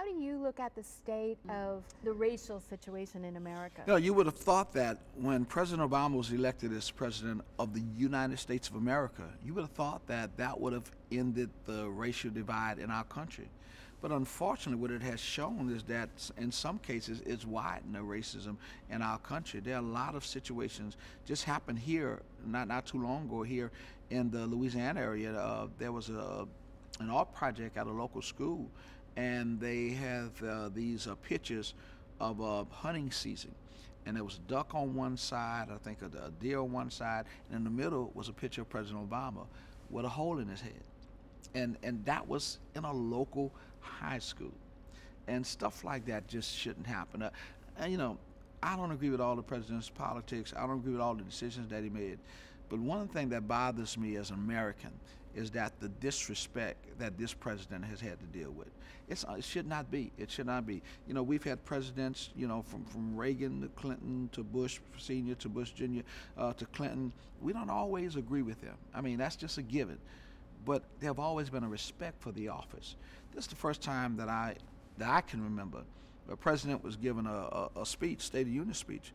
how do you look at the state of the racial situation in America? You know, you would have thought that when President Obama was elected as president of the United States of America, you would have thought that that would have ended the racial divide in our country. But unfortunately, what it has shown is that in some cases, it's widened the racism in our country. There are a lot of situations just happened here, not too long ago here in the Louisiana area. There was an art project at a local school, and they have these pictures of hunting season. And there was a duck on one side, I think a deer on one side, and in the middle was a picture of President Obama with a hole in his head. And that was in a local high school. And stuff like that just shouldn't happen. And you know, I don't agree with all the president's politics. I don't agree with all the decisions that he made. But one thing that bothers me as an American is that the disrespect that this president has had to deal with. It should not be. It should not be. You know, we've had presidents, you know, from Reagan to Clinton to Bush Sr. to Bush Jr. To Clinton. We don't always agree with them. I mean, that's just a given. But there have always been a respect for the office. This is the first time that I can remember a president was given a speech, State of the Union speech,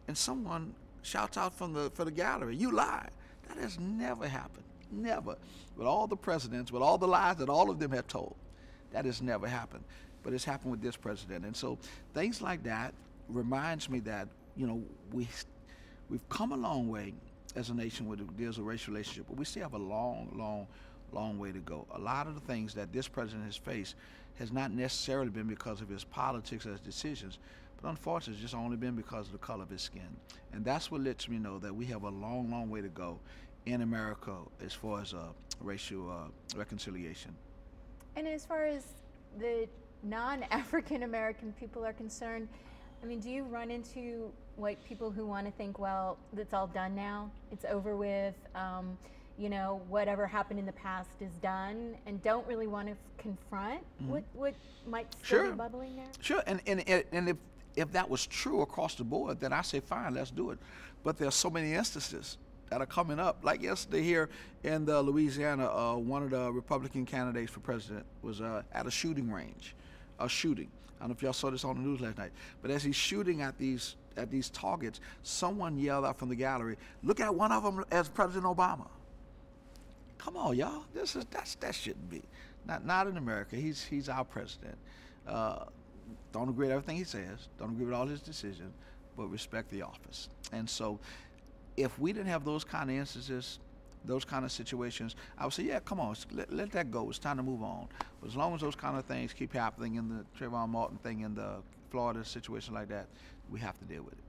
and someone shouts out for the gallery, "You lie." That has never happened. Never. With all the presidents, with all the lies that all of them have told, that has never happened. But it's happened with this president. And so things like that reminds me that, you know, we've come a long way as a nation when it deals with racial relationship, but we still have a long way to go. A lot of the things that this president has faced has not necessarily been because of his politics or his decisions, but unfortunately it's just only been because of the color of his skin. And that's what lets me know that we have a long way to go in America as far as racial reconciliation. And as far as the non-African American people are concerned, I mean, do you run into white people who want to think, well, it's all done now, it's over with, you know, whatever happened in the past is done, and don't really want to confront what might still be bubbling there? Sure, and if that was true across the board, then I say fine, let's do it. But there are so many instances that are coming up. Like yesterday here in Louisiana, one of the Republican candidates for president was at a shooting range. A shooting. I don't know if y'all saw this on the news last night, but as he's shooting at these targets, someone yelled out from the gallery, "Look at one of them as President Obama." Come on, y'all. That shouldn't be. Not in America. He's our president. Don't agree with everything he says. Don't agree with all his decisions, but respect the office. And so, if we didn't have those kind of instances, those kind of situations, I would say, yeah, come on, let that go. It's time to move on. But as long as those kind of things keep happening in the Trayvon Martin thing, in the Florida situation like that, we have to deal with it.